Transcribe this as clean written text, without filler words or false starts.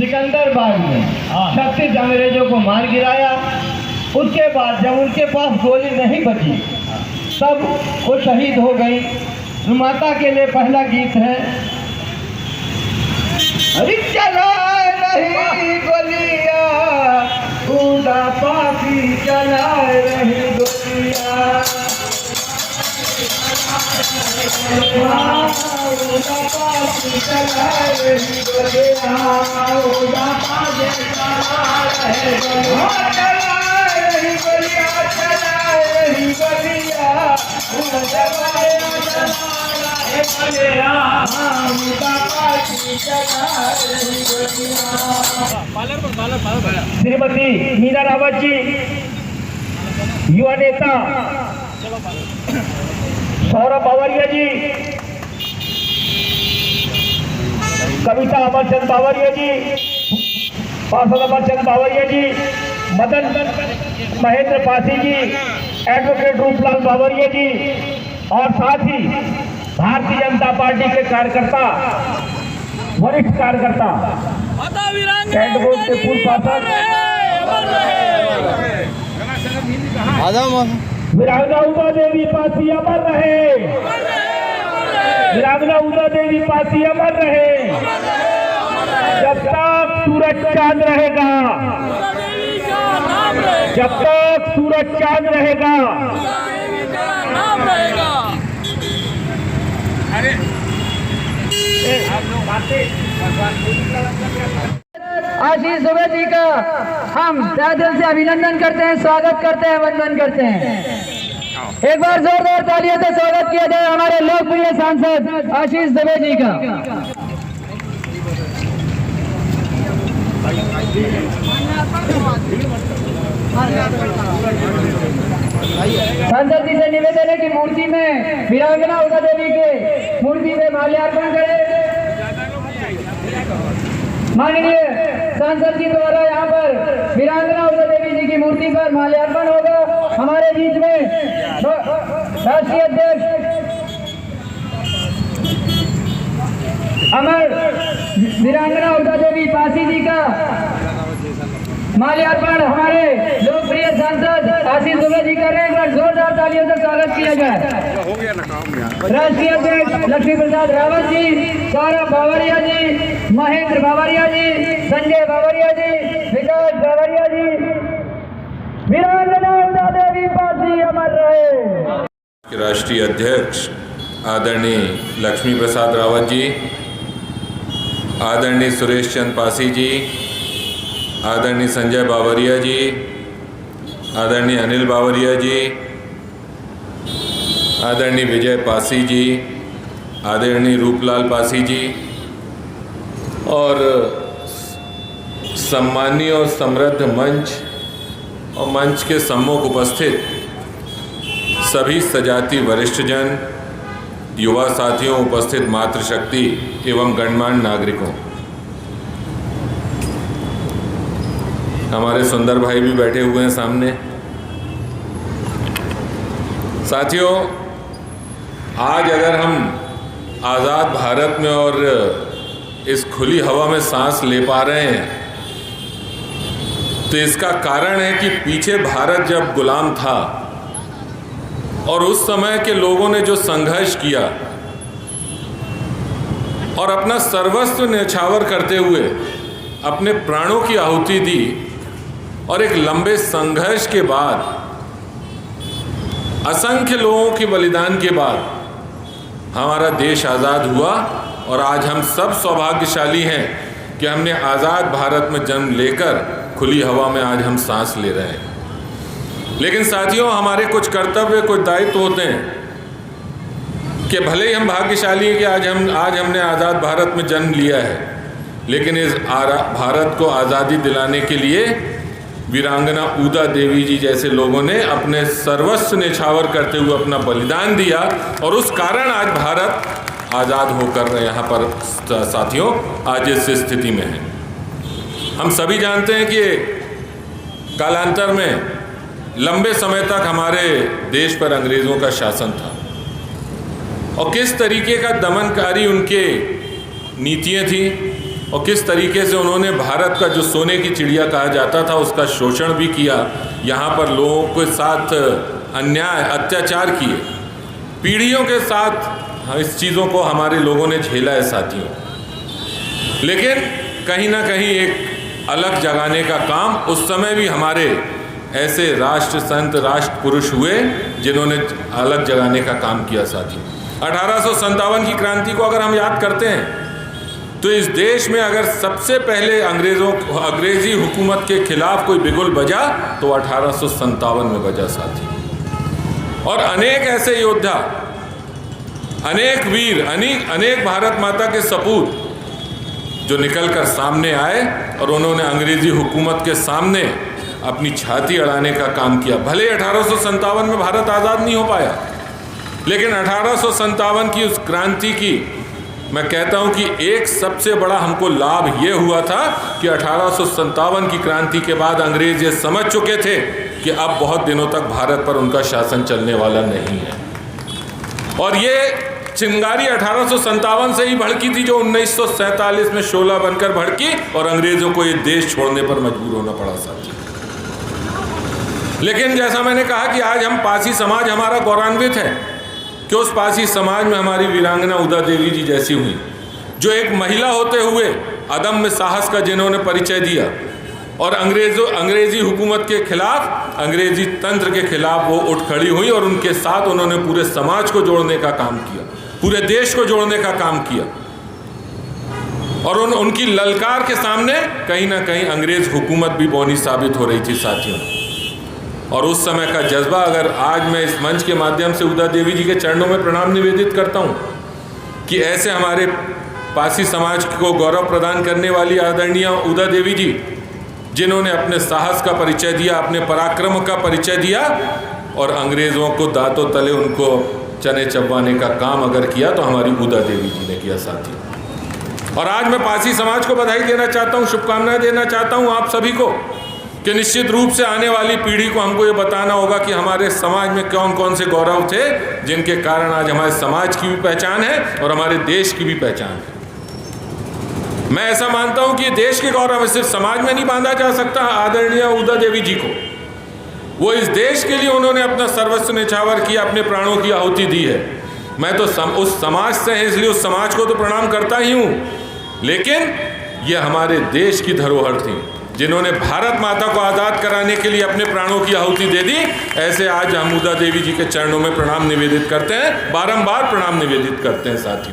सिकंदराबाद में 36 अंग्रेजों को मार गिराया। उसके बाद जब उनके पास गोली नहीं बची तब वो शहीद हो गई। माता के लिए पहला गीत है, अरे चला रही गोलियां उड़ा पापी चला रही गोलियां, उड़ा पापी चला रही गोलियां, उड़ा पापी चला रही गोलियां, चला रही गोलियां, उड़ा पापी श्रीमती मीना रावत जी, युवा नेता सौरभ बावरिया जी, कविता अमरचंद बावरिया जी, पार्षद अमरचंद बावरिया जी, मदन महेंद्र पासी जी, एडवोकेट रूपलाल बावरिया जी और साथ ही भारतीय जनता पार्टी के कार्यकर्ता, वरिष्ठ कार्यकर्ता, के पूर्व पार्षद वीरांगना उमा देवी पासी अमर रहे, वीरांगना उमा देवी पासी अमर रहे। जब तक सूरज चांद रहेगा, जब तक सूरज चांद रहेगा, आशीष दुबे जी का हम तहे दिल से अभिनंदन करते हैं, स्वागत करते हैं, वंदन करते हैं। एक बार जोरदार तालियों से स्वागत किया जाए हमारे लोकप्रिय सांसद आशीष दुबे जी का। सांसद जी से निवेदन है कि मूर्ति में वीरांगना उषा देवी के मूर्ति में माल्यार्पण करें। माननीय सांसद जी द्वारा यहाँ पर वीरांगना उषा देवी जी की मूर्ति पर माल्यार्पण होगा। हमारे बीच में राष्ट्रीय अध्यक्ष अमर वीरांगना उषा देवी पासी जी का माल्यार्पण हमारे लोकप्रिय सांसद आशीष दुबे जी कर रहे हैं। एक बार जोरदार तालियों से स्वागत किया जाए। राष्ट्रीय अध्यक्ष लक्ष्मी प्रसाद रावत जी, सौरभ बावरिया जी, महेंद्र बावरिया जी, संजय बावरिया जी, विकास बावरिया जी, वीरांगना उषा देवी पासी अमर रहे। राष्ट्रीय अध्यक्ष आदरणीय लक्ष्मी प्रसाद रावत जी, आदरणीय सुरेश चंद पासी जी, आदरणीय संजय बावरिया जी, आदरणीय अनिल बावरिया जी, आदरणीय विजय पासी जी, आदरणीय रूपलाल पासी जी और सम्मानीय और समृद्ध मंच और मंच के सम्मुख उपस्थित सभी सजाती वरिष्ठजन, युवा साथियों, उपस्थित मातृशक्ति एवं गणमान्य नागरिकों, हमारे सुंदर भाई भी बैठे हुए हैं सामने। साथियों, आज अगर हम आज़ाद भारत में और इस खुली हवा में सांस ले पा रहे हैं तो इसका कारण है कि पीछे भारत जब गुलाम था और उस समय के लोगों ने जो संघर्ष किया और अपना सर्वस्व न्यौछावर करते हुए अपने प्राणों की आहुति दी और एक लंबे संघर्ष के बाद, असंख्य लोगों के बलिदान के बाद हमारा देश आज़ाद हुआ और आज हम सब सौभाग्यशाली हैं कि हमने आज़ाद भारत में जन्म लेकर खुली हवा में आज हम सांस ले रहे हैं। लेकिन साथियों, हमारे कुछ कर्तव्य, कुछ दायित्व होते हैं कि भले ही हम भाग्यशाली हैं कि आज हमने आज़ाद भारत में जन्म लिया है, लेकिन इस भारत को आज़ादी दिलाने के लिए वीरांगना उषा देवी जी जैसे लोगों ने अपने सर्वस्व न्यौछावर करते हुए अपना बलिदान दिया और उस कारण आज भारत आज़ाद होकर यहाँ पर साथियों आज इस स्थिति में है। हम सभी जानते हैं कि कालांतर में लंबे समय तक हमारे देश पर अंग्रेज़ों का शासन था और किस तरीके का दमनकारी उनके नीतियाँ थी, और किस तरीके से उन्होंने भारत का जो सोने की चिड़िया कहा जाता था उसका शोषण भी किया, यहाँ पर लोगों के साथ अन्याय अत्याचार किए, पीढ़ियों के साथ इस चीज़ों को हमारे लोगों ने झेला है साथियों। लेकिन कहीं ना कहीं एक अलग जगाने का काम उस समय भी हमारे ऐसे राष्ट्र संत राष्ट्र पुरुष हुए जिन्होंने अलग जगाने का काम किया साथियों। 1857 की क्रांति को अगर हम याद करते हैं तो इस देश में अगर सबसे पहले अंग्रेजी हुकूमत के खिलाफ कोई बिगुल बजा तो 1857 में बजा साथी। और अनेक ऐसे योद्धा, अनेक वीर, अनेक भारत माता के सपूत जो निकलकर सामने आए और उन्होंने अंग्रेजी हुकूमत के सामने अपनी छाती अड़ाने का काम किया। भले 1857 में भारत आज़ाद नहीं हो पाया, लेकिन 1857 की उस क्रांति की मैं कहता हूं कि एक सबसे बड़ा हमको लाभ ये हुआ था कि 1857 की क्रांति के बाद अंग्रेज ये समझ चुके थे कि अब बहुत दिनों तक भारत पर उनका शासन चलने वाला नहीं है। और ये चिंगारी 1857 से ही भड़की थी जो 1947 में शोला बनकर भड़की और अंग्रेजों को ये देश छोड़ने पर मजबूर होना पड़ा साथी। लेकिन जैसा मैंने कहा कि आज हम पारसी समाज हमारा गौरवान्वित है कि उस पारसी समाज में हमारी वीरांगना उदा देवी जी जैसी हुई, जो एक महिला होते हुए अदम्य साहस का जिन्होंने परिचय दिया और अंग्रेजी हुकूमत के खिलाफ, अंग्रेजी तंत्र के खिलाफ वो उठ खड़ी हुई और उनके साथ उन्होंने पूरे समाज को जोड़ने का काम किया, पूरे देश को जोड़ने का काम किया। और उनकी ललकार के सामने कहीं ना कहीं अंग्रेज हुकूमत भी बौनी साबित हो रही थी साथियों। और उस समय का जज्बा अगर आज मैं इस मंच के माध्यम से उदा देवी जी के चरणों में प्रणाम निवेदित करता हूं कि ऐसे हमारे पारसी समाज को गौरव प्रदान करने वाली आदरणीय उदा देवी जी, जिन्होंने अपने साहस का परिचय दिया, अपने पराक्रम का परिचय दिया और अंग्रेज़ों को दांतों तले उनको चने चबवाने का काम अगर किया तो हमारी उदा देवी जी ने किया साथी। और आज मैं पारसी समाज को बधाई देना चाहता हूँ, शुभकामनाएं देना चाहता हूँ आप सभी को कि निश्चित रूप से आने वाली पीढ़ी को हमको ये बताना होगा कि हमारे समाज में कौन कौन से गौरव थे जिनके कारण आज हमारे समाज की भी पहचान है और हमारे देश की भी पहचान है। मैं ऐसा मानता हूं कि देश के गौरव सिर्फ समाज में नहीं बांधा जा सकता। आदरणीय उदा देवी जी को, वो इस देश के लिए उन्होंने अपना सर्वस्व न्यौछावर किया, अपने प्राणों की आहुति दी है। मैं तो उस समाज से हैं, इसलिए उस समाज को तो प्रणाम करता ही हूँ, लेकिन ये हमारे देश की धरोहर थी जिन्होंने भारत माता को आज़ाद कराने के लिए अपने प्राणों की आहुति दे दी। ऐसे आज हम उदा देवी जी के चरणों में प्रणाम निवेदित करते हैं, बारंबार प्रणाम निवेदित करते हैं साथियों।